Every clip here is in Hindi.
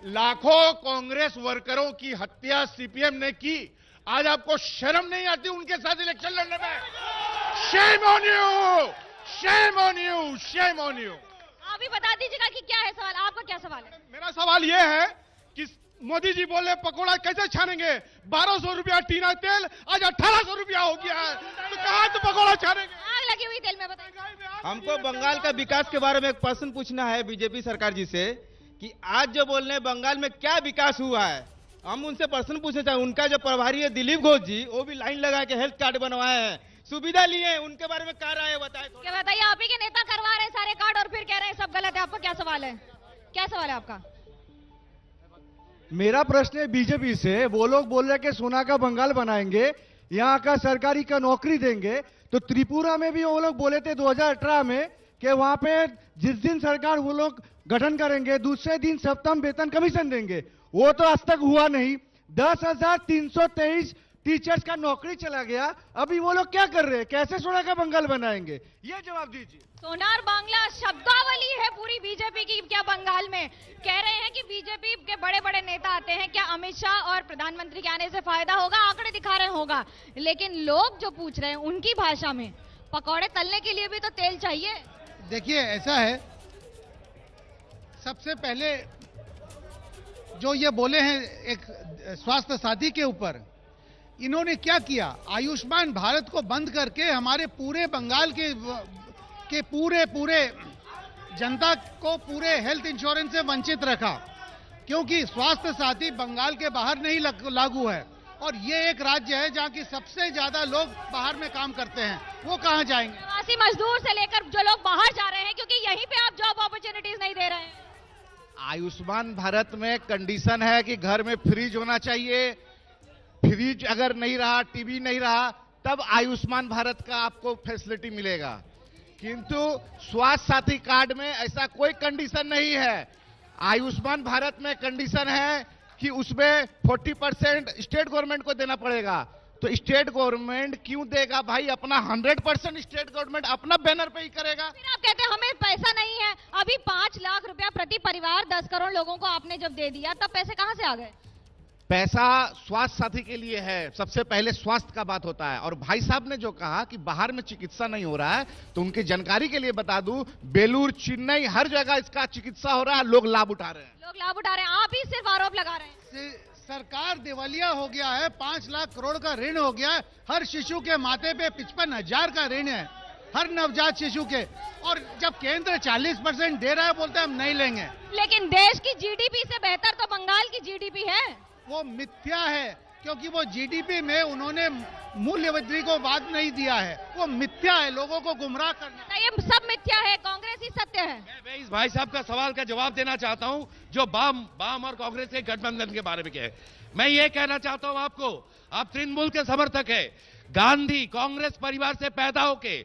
लाखों कांग्रेस वर्करों की हत्या सीपीएम ने की। आज आपको शर्म नहीं आती उनके साथ इलेक्शन लड़ने में? Shame on you, shame on you, shame on you. आप ही बता दीजिएगा कि क्या है सवाल, आपका क्या सवाल है? मेरा सवाल यह है कि मोदी जी बोले पकोड़ा कैसे छानेंगे? 1200 रुपया टीना तेल, आज 1800 रुपया हो गया है, तो कहां तो पकोड़ा छानेंगे? आग लगी हुई तेल में, बताइए। हमको बंगाल का विकास के बारे में एक प्रश्न पूछना है बीजेपी सरकार जी से कि आज जो बोल रहे हैं बंगाल में क्या विकास हुआ है, हम उनसे प्रश्न पूछना चाहें। उनका जो प्रभारी है दिलीप घोष जी, वो भी लाइन लगा के हेल्थ कार्ड बनवाए हैं, सुविधा लिए, उनके बारे में क्या राय है बताए? क्या बताइए, आप ही के नेता करवा रहे हैं सारे कार्ड और फिर कह रहे हैं सब गलत है। आपका क्या सवाल है? क्या सवाल है आपका? मेरा प्रश्न है बीजेपी से। वो लोग बोल रहे हैं कि सोना का बंगाल बनाएंगे, यहाँ का सरकारी का नौकरी देंगे, तो त्रिपुरा में भी वो लोग बोले थे 2018 में कि वहां पे जिस दिन सरकार वो लोग गठन करेंगे दूसरे दिन सप्तम वेतन कमीशन देंगे। वो तो आज तक हुआ नहीं। 10,323 टीचर्स का नौकरी चला गया। अभी वो लोग क्या कर रहे हैं? कैसे सोना का बंगाल बनाएंगे? ये जवाब दीजिए। सोनार बांग्ला शब्दावली है पूरी बीजेपी की। क्या बंगाल में कह रहे हैं कि बीजेपी के बड़े बड़े नेता आते हैं, क्या अमित शाह और प्रधानमंत्री के आने से फायदा होगा? आंकड़े दिखा रहे होगा, लेकिन लोग जो पूछ रहे हैं उनकी भाषा में, पकौड़े तलने के लिए भी तो तेल चाहिए। देखिए, ऐसा है, सबसे पहले जो ये बोले हैं एक स्वास्थ्य साथी के ऊपर, इन्होंने क्या किया? आयुष्मान भारत को बंद करके हमारे पूरे बंगाल के पूरे जनता को पूरे हेल्थ इंश्योरेंस से वंचित रखा, क्योंकि स्वास्थ्य साथी बंगाल के बाहर नहीं लागू है। और ये एक राज्य है जहाँ की सबसे ज्यादा लोग बाहर में काम करते हैं, वो कहाँ जाएंगे? प्रवासी मजदूर से लेकर जो लोग बाहर जा रहे हैं, क्योंकि यहीं पे आप जॉब अपॉर्चुनिटीज नहीं दे रहे हैं। आयुष्मान भारत में कंडीशन है कि घर में फ्रिज होना चाहिए। फ्रिज अगर नहीं रहा, टीवी नहीं रहा, तब आयुष्मान भारत का आपको फैसिलिटी मिलेगा। किंतु स्वास्थ्य साथी कार्ड में ऐसा कोई कंडीशन नहीं है। आयुष्मान भारत में कंडीशन है कि उसमें 40% स्टेट गवर्नमेंट को देना पड़ेगा। तो स्टेट गवर्नमेंट क्यों देगा भाई? अपना 100% स्टेट गवर्नमेंट अपना बैनर पे ही करेगा। फिर आप कहते हैं हमें पैसा नहीं है। अभी 5 लाख रुपया प्रति परिवार 10 करोड़ लोगों को आपने जब दे दिया, तब पैसे कहां से आ गए? पैसा स्वास्थ्य साथी के लिए है। सबसे पहले स्वास्थ्य का बात होता है। और भाई साहब ने जो कहा कि बाहर में चिकित्सा नहीं हो रहा है, तो उनकी जानकारी के लिए बता दूं, बेलूर, चेन्नई, हर जगह इसका चिकित्सा हो रहा है, लोग लाभ उठा रहे हैं। लोग लाभ उठा रहे हैं, आप ही सिर्फ आरोप लगा रहे हैं। सरकार दिवालिया हो गया है, 5 लाख करोड़ का ऋण हो गया है। हर शिशु के माथे पे 55,000 का ऋण है, हर नवजात शिशु के। और जब केंद्र 40% दे रहा है, बोलते हैं हम नहीं लेंगे। लेकिन देश की जीडीपी से बेहतर तो बंगाल की जीडीपी है। वो मिथ्या है, क्योंकि वो जीडीपी में उन्होंने मूल्य वृद्धि को वाद नहीं दिया है। वो मिथ्या है, लोगों को गुमराह करना। ये सब मिथ्या है, कांग्रेस ही सत्य है। मैं इस भाई साहब का सवाल का जवाब देना चाहता हूं, जो वाम और कांग्रेस के गठबंधन के बारे में कहे। मैं ये कहना चाहता हूं आपको, आप तृणमूल के समर्थक है। गांधी कांग्रेस परिवार से पैदा होके,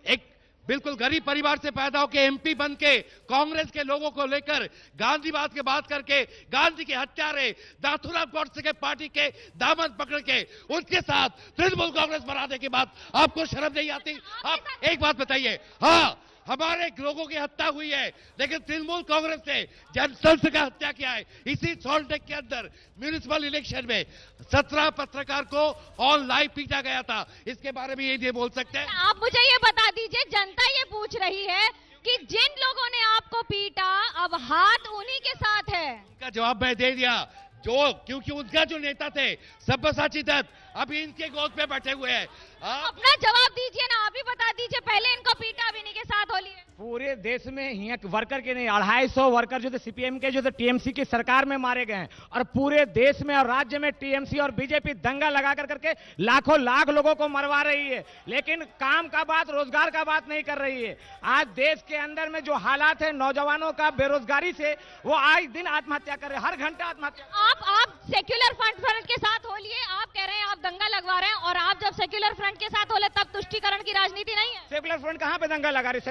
एक बिल्कुल गरीब परिवार से पैदा होकर एमपी बन के कांग्रेस के लोगों को लेकर गांधीवाद की बात करके, गांधी के हत्यारे नाथूराम गोडसे के पार्टी के दामन पकड़ के उनके साथ तृणमूल कांग्रेस बनाने की बात आपको शर्म नहीं आती? आप एक बात बताइए, हाँ हमारे लोगों की हत्या हुई है, लेकिन तृणमूल कांग्रेस ने जनसंघ का हत्या किया है। इसी सॉल्टेक के अंदर म्यूनिसिपल इलेक्शन में 17 पत्रकार को ऑन लाइव पीटा गया था। इसके बारे में ये बोल सकते हैं? आप मुझे ये बता दीजिए, जनता ये पूछ रही है कि जिन लोगों ने आपको पीटा, अब हाथ उन्हीं के साथ है। का जवाब मैं दे दिया, क्योंकि उनका जो नेता थे सब्यसाची दत्त अभी इनके गोद पे बैठे हुए हैं। अपना जवाब दीजिए ना, आप ही बता दीजिए। पहले इनको पीटा, अब इन्हीं के साथ होली है। पूरे देश में यहाँ वर्कर के नहीं, 250 वर्कर जो थे सीपीएम के, जो थे टीएमसी की सरकार में मारे गए हैं। और पूरे देश में और राज्य में टीएमसी और बीजेपी दंगा लगा करके लाखों लाख लोगों को मरवा रही है, लेकिन काम का बात, रोजगार का बात नहीं कर रही है। आज देश के अंदर में जो हालात है नौजवानों का बेरोजगारी से, वो आज दिन आत्महत्या कर रहे हैं, हर घंटा आत्महत्या। आप सेक्युलर फ्रंट के साथ हो लिए, आप कह रहे हैं आप दंगा लगवा रहे हैं, और आप जब सेक्युलर फ्रंट के साथ हो ले तब तुष्टीकरण की राजनीति नहीं है। सेकुलर फ्रंट कहां पे दंगा लगा रही?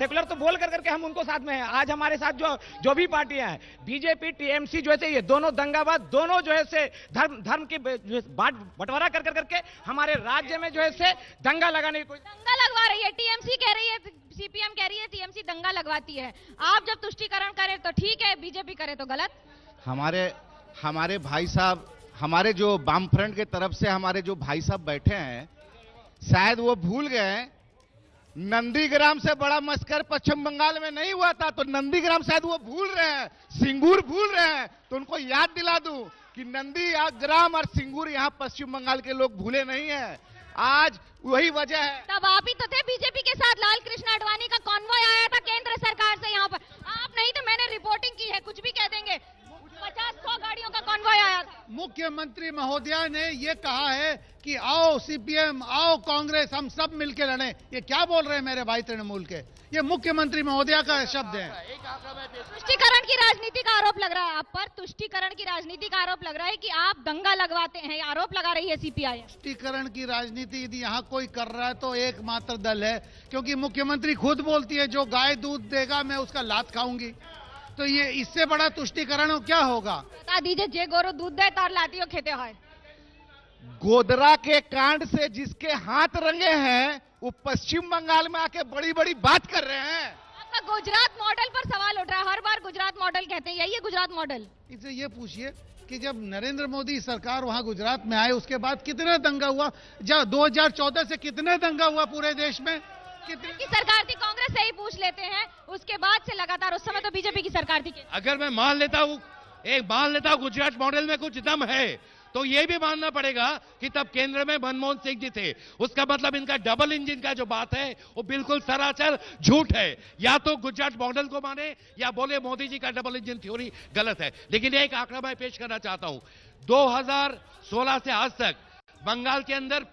सेकुलर तो बोल करके हम उनको साथ में हैं। आज हमारे साथ जो भी पार्टियां हैं, बीजेपी, टीएमसी जो है, ये दोनों दंगाबाज, दोनों जो है से धर्म की बंटवारा करके हमारे राज्य में जो है से दंगा लगाने की कोई दंगा लगवा रही है। टीएमसी कह रही है, सीपीएम कह रही है टीएमसी दंगा लगवाती है। आप जब तुष्टीकरण करें तो ठीक है, बीजेपी करे तो गलत। हमारे भाई साहब, हमारे जो वामफ्रंट के तरफ से हमारे जो भाई साहब बैठे हैं, शायद वो भूल गए नंदीग्राम से बड़ा मस्कर पश्चिम बंगाल में नहीं हुआ था, तो नंदीग्राम शायद वो भूल रहे हैं, सिंगूर भूल रहे हैं। तो उनको याद दिला दूं कि नंदीग्राम और सिंगूर यहाँ पश्चिम बंगाल के लोग भूले नहीं है। आज वही वजह है। तब आप ही तो थे बीजेपी के साथ, लाल कृष्ण आडवाणी का कॉन्वॉय आया था केंद्र सरकार से यहाँ पर, आप नहीं थे, मैंने रिपोर्टिंग की है, कुछ भी कह देंगे। 50-100 गाड़ियों का कॉन्वॉय आया था। मुख्यमंत्री महोदया ने ये कहा है कि आओ सीपीएम, आओ कांग्रेस, हम सब मिलकर लड़ें। ये क्या बोल रहे हैं मेरे भाई तृणमूल के? ये मुख्यमंत्री महोदया का शब्द है। तुष्टीकरण की राजनीति का आरोप लग रहा है आप पर, तुष्टीकरण की राजनीति का आरोप लग रहा है कि आप दंगा लगवाते हैं, आरोप लगा रही है सीपीआई। तुष्टीकरण की राजनीति यदि यहाँ कोई कर रहा है तो एकमात्र दल है, क्योंकि मुख्यमंत्री खुद बोलती है जो गाय दूध देगा मैं उसका लात खाऊंगी। तो ये इससे बड़ा तुष्टीकरण क्या होगा? बता दीजिए, जे गोरू दूध दे तार लातियों खेते हैं। गोधरा के कांड से जिसके हाथ रंगे हैं वो पश्चिम बंगाल में आके बड़ी बड़ी बात कर रहे हैं। आपका गुजरात मॉडल पर सवाल उठ रहा है, हर बार गुजरात मॉडल कहते हैं, यही है गुजरात मॉडल। इनसे ये पूछिए कि जब नरेंद्र मोदी सरकार वहां गुजरात में आए उसके बाद कितना दंगा हुआ? जब 2014 से कितने दंगा हुआ पूरे देश में? की सरकार थी, कांग्रेस से ही पूछ लेते हैं, उसके बाद से लगातार, उस समय तो बीजेपी की सरकार थी। अगर मैं मान लेता हूं गुजरात मॉडल में कुछ दम है, तो यह भी मानना पड़ेगा कि तब केंद्र में मनमोहन सिंह जी थे। उसका मतलब इनका डबल इंजन का जो बात है वो बिल्कुल सरासर झूठ है। या तो गुजरात मॉडल को माने या बोले मोदी जी का डबल इंजन थ्योरी गलत है। लेकिन एक आंकड़ा मैं पेश करना चाहता हूं, 2016 से आज तक बंगाल के अंदर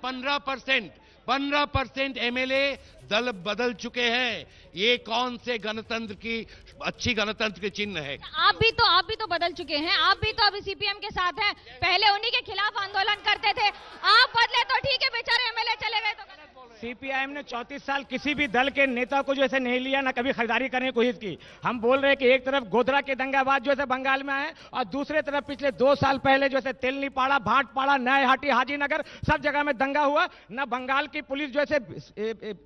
15% एमएलए दल बदल चुके हैं। ये कौन से गणतंत्र की अच्छी गणतंत्र के चिन्ह है? आप भी तो बदल चुके हैं, आप भी तो अभी सीपीएम के साथ हैं, पहले उन्हीं के खिलाफ आंदोलन करते थे, आप बदले तो ठीक है, बेचारे एमएलए चले गए तो। सीपीआईएम ने 34 साल किसी भी दल के नेता को जो ऐसे नहीं लिया, ना कभी खरीदारी करने की कोशिश की। हम बोल रहे हैं कि एक तरफ गोधरा के दंगाबाज जो है बंगाल में आए और दूसरे तरफ पिछले 2 साल पहले जो है तेलनीपाड़ा, भाटपाड़ा, नयाहाटी, हाजीनगर सब जगह में दंगा हुआ। ना बंगाल की पुलिस जो है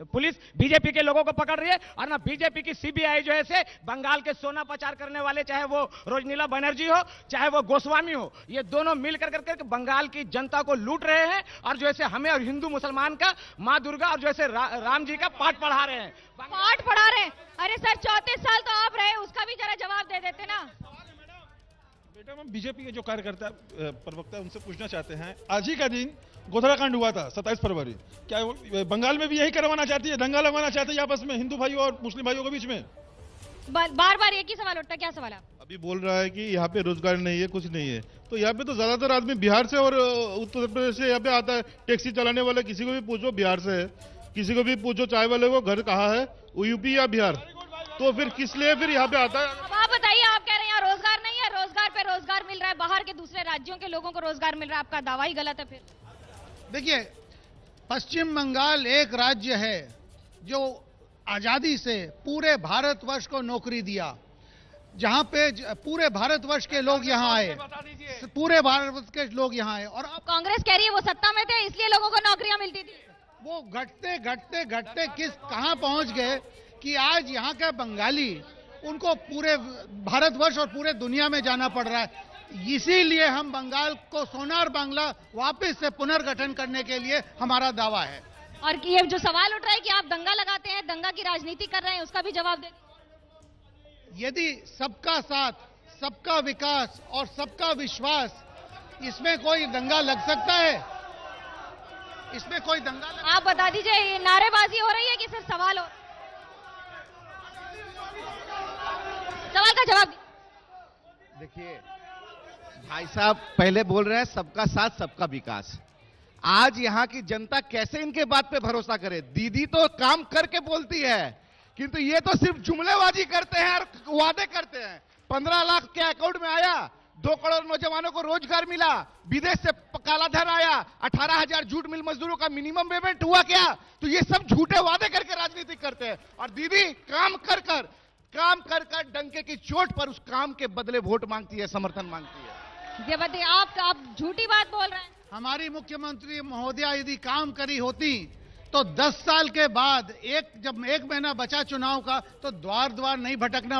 पुलिस बीजेपी के लोगों को पकड़ रही है और ना बीजेपी की सीबीआई जो है बंगाल के सोना पाचार करने वाले, चाहे वो रोजनीला बनर्जी हो चाहे वो गोस्वामी हो, ये दोनों मिलकर करके बंगाल की जनता को लूट रहे हैं और जो है हमें और हिंदू मुसलमान का माँ दुर्गा और जो है राम जी का पाठ पढ़ा रहे हैं। पाठ पढ़ा रहे हैं? अरे सर 34 साल तो आप रहे, उसका भी जरा जवाब दे देते ना। बेटा, हम बीजेपी के जो कार्यकर्ता प्रवक्ता उनसे पूछना चाहते हैं, आज ही का दिन गोधरा कांड हुआ था 27 फरवरी, क्या बंगाल में भी यही करवाना चाहती है, दंगा लगवाना चाहती है आपस में हिंदू भाइयों और मुस्लिम भाइयों के बीच में? बार बार एक ही सवाल उठता है, क्या सवाल है? अभी बोल रहा है कि यहाँ पे रोजगार नहीं है, कुछ नहीं है, तो यहाँ पे तो ज्यादातर आदमी बिहार से और उत्तर प्रदेश से यहाँ पे आता है। टैक्सी चलाने वाले किसी को भी पूछो बिहार से है, किसी को भी पूछो चाय वाले को घर कहाँ है, वो यूपी या बिहार, तो फिर किस लिए फिर यहाँ पे आता है? अब आप बताइए, आप कह रहे हैं यहाँ रोजगार नहीं है, रोजगार पे रोजगार मिल रहा है, बाहर के दूसरे राज्यों के लोगों को रोजगार मिल रहा है, आपका दावा ही गलत है। फिर देखिए, पश्चिम बंगाल एक राज्य है जो आजादी से पूरे भारतवर्ष को नौकरी दिया, जहां पे पूरे भारतवर्ष के लोग यहाँ आए, पूरे भारतवर्ष के लोग यहाँ आए। और अब कांग्रेस कह रही है वो सत्ता में थे इसलिए लोगों को नौकरियां मिलती थी। वो घटते घटते घटते कहां पहुंच गए कि आज यहाँ का बंगाली उनको पूरे भारतवर्ष और पूरे दुनिया में जाना पड़ रहा है। इसीलिए हम बंगाल को सोनार बांग्ला वापस से पुनर्गठन करने के लिए हमारा दावा है। और ये जो सवाल उठ रहा है कि आप दंगा लगाते हैं, दंगा की राजनीति कर रहे हैं, उसका भी जवाब दे। यदि सबका साथ, सबका विकास और सबका विश्वास, इसमें कोई दंगा लग सकता है? इसमें कोई दंगा आप बता दीजिए, ये नारेबाजी हो रही है कि सिर्फ सवाल हो? सवाल का जवाब देखिए भाई साहब, पहले बोल रहे हैं सबका साथ सबका विकास। आज यहाँ की जनता कैसे इनके बात पे भरोसा करे? दीदी तो काम करके बोलती है, किंतु ये तो सिर्फ जुमलेबाजी करते हैं और वादे करते हैं। 15 लाख के अकाउंट में आया, 2 करोड़ नौजवानों को रोजगार मिला, विदेश से काला धन आया, 18,000 जूट मिल मजदूरों का मिनिमम पेमेंट हुआ क्या? तो ये सब झूठे वादे करके राजनीति करते हैं। और दीदी काम कर कर डंके की चोट पर उस काम के बदले वोट मांगती है, समर्थन मांगती है। आप झूठी बात बोल रहे हैं। हमारी मुख्यमंत्री महोदया यदि काम करी होती तो 10 साल के बाद जब 1 महीना बचा चुनाव का, तो द्वार द्वार नहीं भटकना